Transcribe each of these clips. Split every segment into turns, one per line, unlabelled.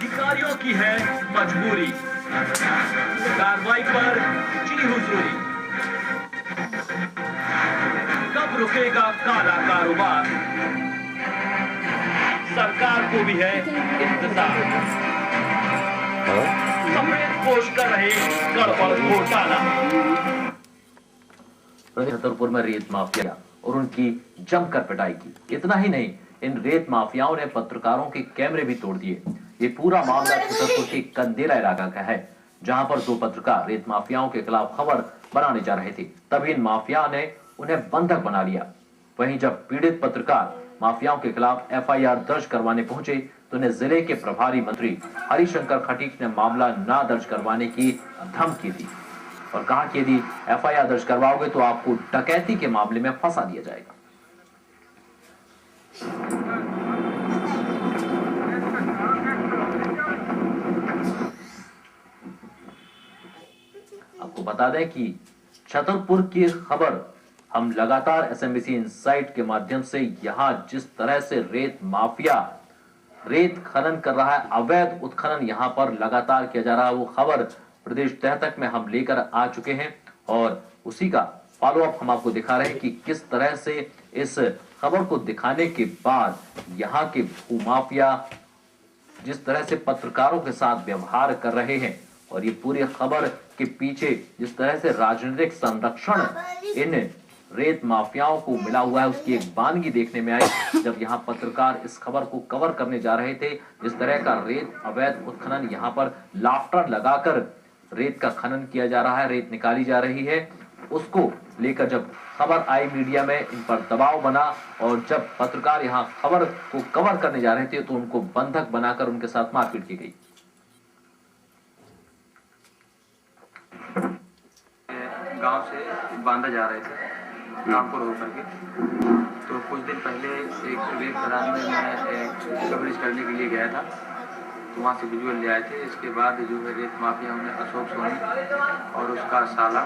अधिकारियों की है मजबूरी, कार्रवाई पर जी हुजूरी। कब रुकेगा काला कारोबार, सरकार को भी है इंतजार। सफेद पोश कर रहे गड़बड़ घोटाला।
छतरपुर में रेत माफिया और उनकी जमकर पिटाई की। इतना ही नहीं, इन रेत माफियाओं ने पत्रकारों के कैमरे भी तोड़ दिए। ये पूरा मामला छतरपुर के कंदेला इलाका का है, जहां पर दो पत्रकार रेत माफियाओं के खिलाफ खबर बनाने जा रहे थे। तभी इन माफिया ने उन्हें बंधक बना लिया। वहीं जब पीड़ित पत्रकार माफियाओं के खिलाफ एफआईआर दर्ज करवाने पहुंचे तो उन्हें जिले के प्रभारी मंत्री हरिशंकर खटीक ने मामला न दर्ज करवाने की धमकी दी और कहा कि यदि एफआईआर दर्ज करवाओगे तो आपको डकैती के मामले में फंसा दिया जाएगा। आपको बता दें कि छतरपुर की खबर हम लगातार एसएमबीसी इनसाइट के माध्यम से यहां जिस तरह से रेत माफिया रेत खनन कर रहा है, अवैध उत्खनन यहां पर लगातार किया जा रहा है, वो खबर प्रदेश तह तक में हम लेकर आ चुके हैं और उसी का फॉलोअप हम आपको दिखा रहे हैं कि किस तरह से इस खबर को दिखाने के बाद यहां के भूमाफिया जिस तरह से पत्रकारों के साथ व्यवहार कर रहे हैं और ये पूरी खबर के पीछे जिस तरह से राजनीतिक संरक्षण इन रेत माफियाओं को मिला हुआ है, उसकी एक बानगी देखने में आई जब यहाँ पत्रकार इस खबर को कवर करने जा रहे थे। जिस तरह का रेत अवैध उत्खनन यहाँ पर लाफ्टर लगाकर रेत का खनन किया जा रहा है, रेत निकाली जा रही है, उसको लेकर जब खबर आई मीडिया में, इन पर दबाव बना और जब पत्रकार यहाँ खबर को कवर करने जा रहे थे तो उनको बंधक बनाकर उनके साथ मारपीट की गई।
गांव से बांधा जा रहे थे रामपुर होकर के, तो कुछ दिन पहले एक रेत खदान में मैं कवरेज करने के लिए गया था, तो वहाँ से विजुअल ले आए थे। इसके बाद जो है रेत माफिया उन्हें अशोक सोनी और उसका साला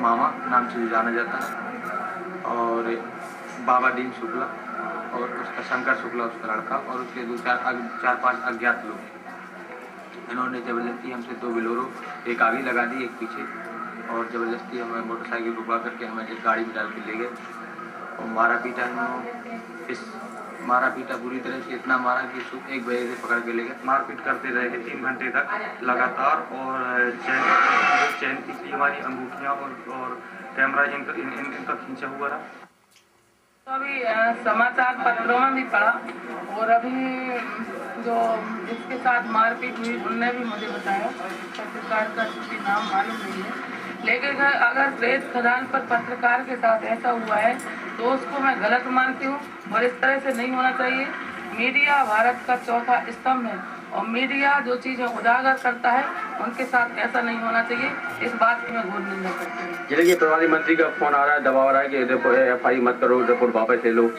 मामा नाम से जाना जाता है और बाबा डीन शुक्ला और उसका शंकर शुक्ला उसका लड़का और उसके दो चार पांच अज्ञात लोग, इन्होंने जबरदस्ती हमसे दो बिलोरो, एक आगे लगा दी एक पीछे, और ज़बरदस्ती हमें मोटरसाइकिल रुकवा करके हमें एक गाड़ी में डाल के ले गए और मारा पीटा। इस मारा पीटा बुरी तरह से इतना मारा कि 1 बजे से पकड़ के ले गए। मारपीट करते रहे 3 घंटे तक लगातार और चैन की हमारी अंगूठियाँ और कैमरा इनका खींचा हुआ रहा।
तो अभी समाचार पत्रों में भी पढ़ा और अभी जो जिसके साथ मारपीट हुई उनने भी मुझे बताया, पत्रकार का किसी नाम मालूम नहीं है, लेकिन अगर रेत खदान पर पत्रकार के साथ ऐसा हुआ है तो उसको मैं गलत मानती हूँ और इस तरह से नहीं होना चाहिए। मीडिया भारत का चौथा स्तंभ है और मीडिया जो चीज़ें उजागर करता है उनके साथ ऐसा नहीं होना चाहिए। इस बात की मैं घोर निंदा करती हूँ।
जिले के प्रभारी मंत्री का फोन आ रहा है, दबाव आ रहा है कि एफआई मत करो, रिपोर्ट वापस ले लो।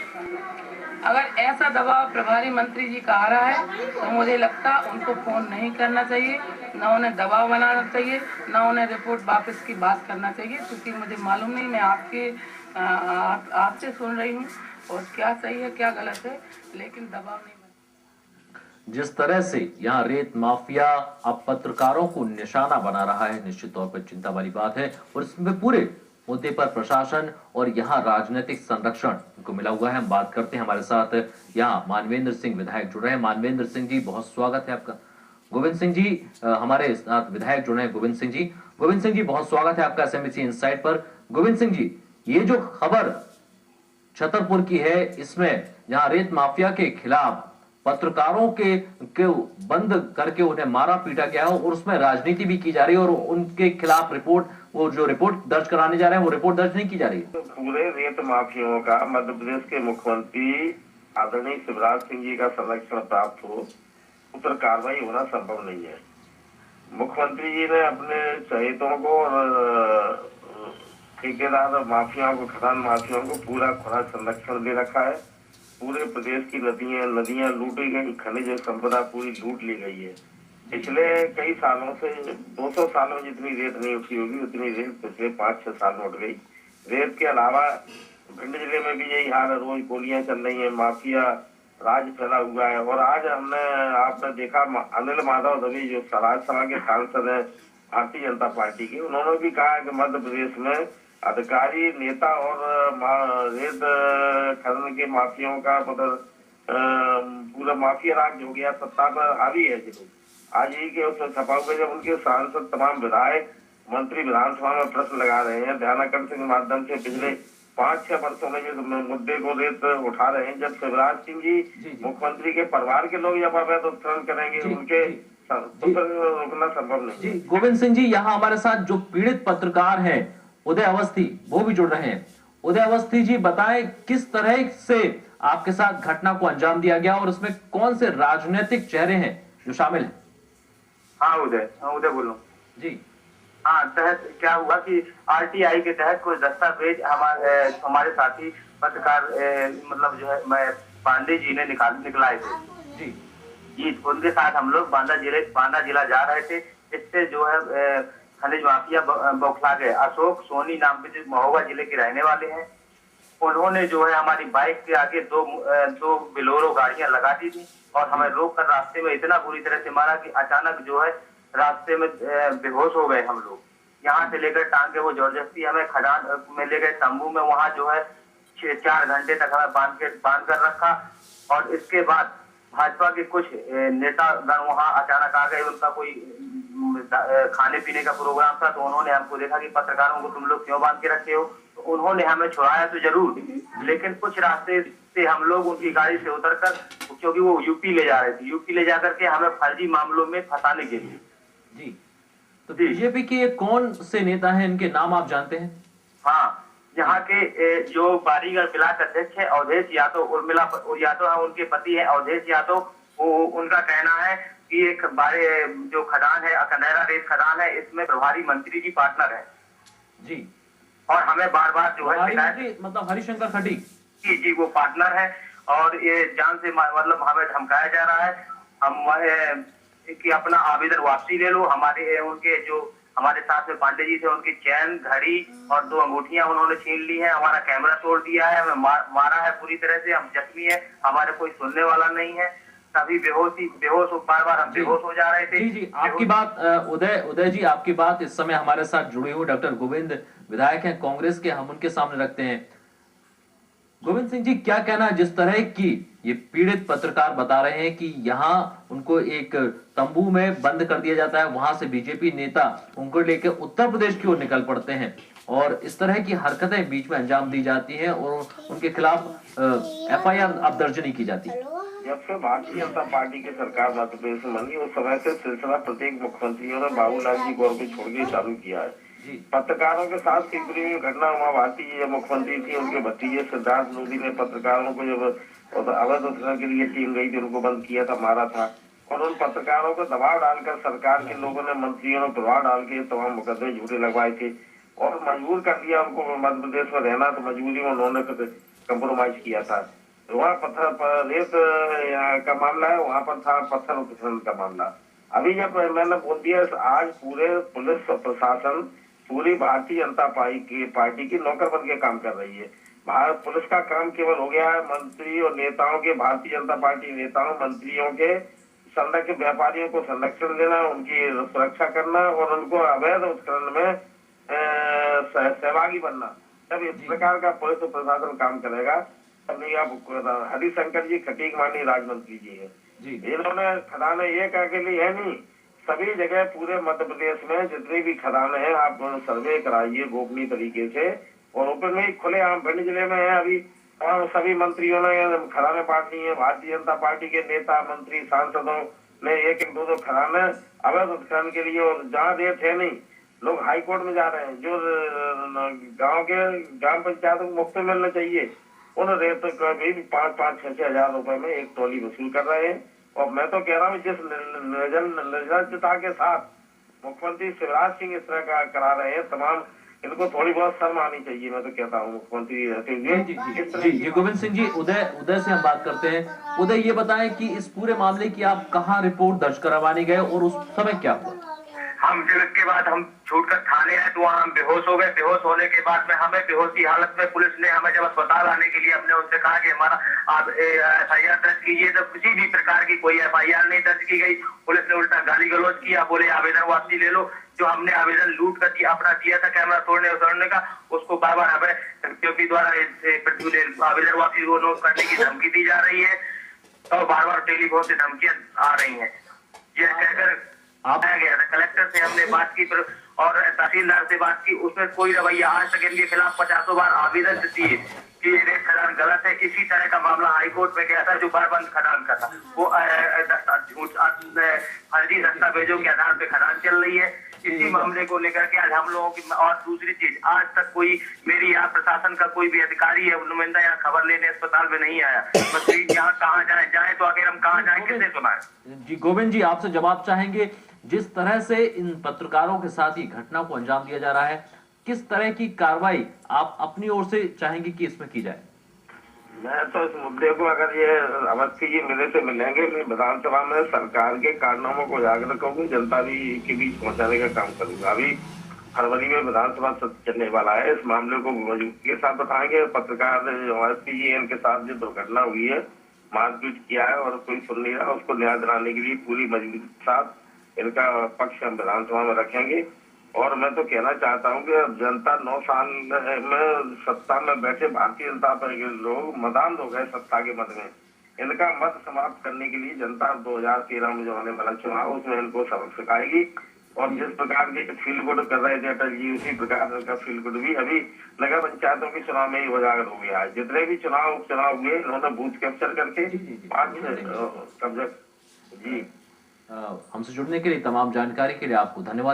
अगर ऐसा दबाव प्रभारी मंत्री जी का आ रहा है तो मुझे लगता उनको फोन नहीं करना चाहिए, न उन्हें दबाव बनाना चाहिए, न उन्हें रिपोर्ट वापस की बात करना चाहिए, क्योंकि मुझे मालूम नहीं, मैं आपसे सुन रही हूँ और क्या सही है क्या गलत है, लेकिन दबाव नहीं।
जिस तरह से यहाँ रेत माफिया अब पत्रकारों को निशाना बना रहा है, निश्चित तौर पर चिंता वाली बात है और इसमें पूरे मुद्दे पर प्रशासन और यहाँ राजनीतिक संरक्षण को मिला हुआ है। हम बात करते हैं, हमारे साथ यहाँ मानवेंद्र सिंह विधायक जुड़ रहे हैं। मानवेंद्र सिंह जी, बहुत स्वागत है आपका। गोविंद सिंह जी हमारे साथ विधायक जुड़े हैं। गोविंद सिंह जी बहुत स्वागत है आपका एसएमबीसी इनसाइट पर। गोविंद सिंह जी, ये जो खबर छतरपुर की है, इसमें जहाँ रेत माफिया के खिलाफ पत्रकारों के बंद करके उन्हें मारा पीटा गया हो और उसमें राजनीति भी की जा रही है और उनके खिलाफ रिपोर्ट दर्ज कराने जा रहे हैं वो रिपोर्ट दर्ज नहीं की जा रही है।
तो पूरे रेत माफियाओं का मध्य प्रदेश के मुख्यमंत्री आदरणीय शिवराज सिंह जी का संरक्षण प्राप्त हो, उस पर कार्रवाई होना संभव नहीं है। मुख्यमंत्री जी ने अपने चहेतों को और ठेकेदार माफियाओं को, खदान माफियाओं को पूरा खुला संरक्षण दे रखा है। पूरे प्रदेश की नदियां लूटी गई, खनिज संपदा पूरी लूट ली गई है। पिछले कई सालों से 200 सालों में जितनी रेत नहीं उठी होगी उतनी रेत पिछले 5-6 साल में उठ गई। रेत के अलावा भिंड जिले में भी यही हाल है, रोज गोलियां चल रही है, माफिया राज फैला हुआ है। और आज आपने देखा अनिल माधव दवे जो राज्यसभा के सांसद है भारतीय जनता पार्टी के, उन्होंने भी कहा कि मध्य प्रदेश में अधिकारी नेता और रेत खनन के माफियाओं का मतलब पूरा माफिया राज हो गया, सत्ता पर हावी है जो आज ही के उसमें छपा हुआ। जब उनके सांसद तमाम विधायक मंत्री विधानसभा में प्रश्न लगा रहे हैं ध्यानाकर्षण के माध्यम से पिछले 5-6 वर्षों में जो मुद्दे को रेत उठा रहे हैं, जब शिवराज सिंह जी मुख्यमंत्री के परिवार के लोग जब अवैध उत्खनन करेंगे उनके रोकना संभव नहीं।
जी गोविंद सिंह जी, यहाँ हमारे साथ जो पीड़ित पत्रकार हैं उदय अवस्थी, वो भी जुड़ रहे हैं। उदय अवस्थी जी, बताएं किस तरह से आपके साथ घटना को अंजाम दिया गया और उसमें कौन से राजनीतिक चेहरे हैं जो शामिल हैं?
हाँ उदय बोल रहा हूँ
जी।
हाँ, तहत क्या हुआ कि आरटीआई के तहत कुछ दस्तावेज हमारे साथी पत्रकार मतलब जो है मैं पांडे जी ने निकलाए थे जी। उनके साथ हम लोग बांदा जिला जा रहे थे। इससे जो है खनिज माफिया बौखला गए। अशोक सोनी नाम के जो महोबा जिले के रहने वाले हैं, उन्होंने जो है हमारी बाइक के आगे दो बिलोरो गाड़ियां लगा दी थी और हमें रोक कर रास्ते में इतना बुरी तरह से मारा कि अचानक जो है रास्ते में बेहोश हो गए हम लोग। यहाँ से लेकर टांगे वो जबरदस्ती हमें खदान में ले गए तंबू में, वहां जो है 4 घंटे तक हमें बांध कर रखा। और इसके बाद भाजपा के कुछ नेतागण वहां अचानक आ गए। उनका कोई खाने पीने का प्रोग्राम था, तो उन्होंने हमको देखा कि पत्रकारों को तुम लोग क्यों बांध के रखे हो, तो उन्होंने हमें छुड़ाया तो जरूर, लेकिन कुछ रास्ते से हम लोग उनकी गाड़ी से उतरकर, क्योंकि वो यूपी ले जा रहे थे, यूपी ले जाकर के हमें फर्जी मामलों में फंसाने के लिए।
जी, तो बीजेपी के कौन से नेता हैं, इनके नाम आप जानते हैं?
हाँ, यहाँ के जो बारीगढ़ ब्लॉक अध्यक्ष है अवधेश यादव, उर्मिला यादव है उनके पति है अवधेश यादव। उनका कहना है कि एक जो खदान है अकंदेरा रेत खदान है, इसमें प्रभारी मंत्री जी पार्टनर है
जी।
और हमें बार बार जो है
मतलब हरिशंकर खटीक
जी वो पार्टनर है और ये जान से मतलब हमें धमकाया जा रहा है। हम कि अपना आवेदन वापसी ले लो। उनके जो हमारे साथ में पांडे जी थे, उनकी चैन, घड़ी और 2 अंगूठियां उन्होंने छीन ली है। हमारा कैमरा तोड़ दिया है, हमें मारा है पूरी तरह से। हम जख्मी है, हमारे कोई सुनने वाला नहीं है। सभी बेहोश बार हम बेहोश हो जा रहे थे।
जी आपकी बात उदय जी, आपकी बात इस समय हमारे साथ जुड़े हुए डॉक्टर गोविंद विधायक हैं कांग्रेस के, हम उनके सामने रखते हैं। गोविंद सिंह जी, क्या कहना है, जिस तरह की ये पीड़ित पत्रकार बता रहे हैं कि यहाँ उनको एक तंबू में बंद कर दिया जाता है, वहां से बीजेपी नेता उनको लेकर उत्तर प्रदेश की ओर निकल पड़ते हैं और इस तरह की हरकतें बीच में अंजाम दी जाती हैं और उनके खिलाफ FIR अब दर्ज नहीं की जाती।
जब से भारतीय जनता पार्टी की सरकार मध्य प्रदेश में बनी, उस समय से सिलसिला प्रत्येक मुख्यमंत्रियों ने बाबूलाल जी गौर को छोड़ के चालू किया है। पत्रकारों के साथ शिवपुरी में घटना उमा भारती जी जब मुख्यमंत्री थी, उनके भतीजे सिद्धार्थ लोधी ने पत्रकारों को जब अवैध उत्खनन के लिए टीम गई थी, उनको बंद किया था, मारा था। और उन पत्रकारों को दबाव डालकर सरकार के लोगों ने, मंत्रियों ने प्रभाव डाल के तमाम मुकदमे झूठे लगवाए थे और मजबूर कर दिया उनको मध्य प्रदेश में रहना। तो मजबूरी में उन्होंने कंप्रोमाइज किया था। वहाँ पत्थर रेत का मामला है, वहाँ पर था पत्थर उत्खनन का मामला। अभी जब मैंने बोल दिया, आज पूरे पुलिस प्रशासन पूरी भारतीय जनता पार्टी की नौकर बन के काम कर रही है। भारत पुलिस का काम केवल हो गया है मंत्री और नेताओं के, भारतीय जनता पार्टी नेताओं मंत्रियों के व्यापारियों को संरक्षण देना, उनकी सुरक्षा करना और उनको अवैध उत्खनन में सहभागी बनना। जब इस प्रकार का पुलिस प्रशासन काम करेगा तब नहीं। आप हरिशंकर जी खटीक माननीय राज्य मंत्री जी है, इन्होंने खदानें एक अकेली है नहीं, सभी जगह पूरे मध्य प्रदेश में जितनी भी खदानें हैं आप सर्वे कराइए गोपनीय तरीके से और ओपन में खुले आम भिंड जिले में है। अभी सभी मंत्रियों ने खदानें बांटी है। भारतीय जनता पार्टी के नेता मंत्री सांसदों ने 1-2 खदानें अवैध उत्खनन के लिए, और जहाँ रेत है नहीं लोग हाई कोर्ट में जा रहे हैं। जो गाँव के ग्राम पंचायत को मुफ्त में मिलना चाहिए, उन रेत का भी 5-6 हजार रुपए में एक टोली वसूल कर रहे हैं। और मैं तो कह रहा हूँ जिस निर्लजता के साथ मुख्यमंत्री शिवराज सिंह इस तरह का करा रहे हैं, तमाम इनको थोड़ी बहुत शर्म आनी चाहिए। मैं तो कहता हूँ मुख्यमंत्री रहते हुए।
जी गोविंद सिंह जी, उदय से हम बात करते हैं। उदय, ये बताएं कि इस पूरे मामले की आप कहाँ रिपोर्ट दर्ज करवाने गए और उस समय क्या हुआ?
हम फिर इसके बाद हम छूटकर थाने आए तो वहाँ हम बेहोश हो गए। बेहोश होने के बाद में हमें बेहोशी हालत में पुलिस ने हमें जब अस्पताल आने के लिए हमने उनसे कहा कि हमारा आप FIR दर्ज कीजिए, तो किसी भी प्रकार की कोई FIR नहीं दर्ज की गई। पुलिस ने उल्टा गाली गलौज किया, बोले आवेदन वापसी ले लो। जो हमने आवेदन लूट कर दिया, अपना दिया था कैमरा तोड़ने उतरने का, उसको बार बार हमें क्योंकि द्वारा आवेदन वापसी करने की धमकी दी जा रही है और बार बार टेलीफोन से धमकियां आ रही हैं। यह कहकर आया गया था, कलेक्टर से हमने बात की और तहसीलदार से बात की, उसमें कोई रवैया आज तक इनके खिलाफ 50 बार आवेदन देती है कि रेत खदान गलत है। इसी तरह का मामला हाईकोर्ट में गया था जो बरबंद खदान का था, वो फर्जी दस्तावेजों के आधार पर खदान चल रही है। इसी मामले को लेकर के आज हम लोगों की, और दूसरी चीज, आज तक कोई मेरी यहाँ प्रशासन का कोई भी अधिकारी है नुमाइंदा यहाँ खबर लेने अस्पताल में नहीं आया। मशीन यहाँ कहाँ जाए तो आखिर हम कहाँ जाए, किससे सुनाए?
जी गोविंद जी, आपसे जवाब चाहेंगे, जिस तरह से इन पत्रकारों के साथ ही घटना को अंजाम दिया जा रहा है, किस तरह की कार्रवाई आप अपनी ओर से चाहेंगे कि इसमें की जाए?
मैं तो इस मुद्दे को, अगर ये अवस्थी जी मेरे से मिलेंगे, मैं विधानसभा में सरकार के कारनामों को उजागर करूंगी, जनता भी के बीच पहुंचाने का काम करूंगा। अभी फरवरी में विधानसभा सत्र चलने वाला है, इस मामले को मौजूदगी के साथ बताएंगे। पत्रकार अवस्थी जी, इनके साथ जो दुर्घटना हुई है, मारपीट किया है और कोई सुन नहीं रहा, उसको न्याय दिलाने के लिए पूरी मजबूती के साथ इनका पक्ष हम विधानसभा में रखेंगे। और मैं तो कहना चाहता हूं कि अब जनता 9 साल में सत्ता में बैठे भारतीय जनता पार्टी के लोग मदान हो गए सत्ता के मत में। इनका मत समाप्त करने के लिए जनता 2013 में जो आने वाला चुनाव, उसमें इनको सबक सिखाएगी। और जिस प्रकार के फील गुड कर रहे थे अटल जी, उसी प्रकार का फील गुड भी अभी नगर पंचायतों के चुनाव में ही उजागर हो गया है। जितने भी उपचुनाव हुए, इन्होंने बूथ कैप्चर करके 5 कब्जा। जी,
हमसे जुड़ने के लिए, तमाम जानकारी के लिए आपको धन्यवाद।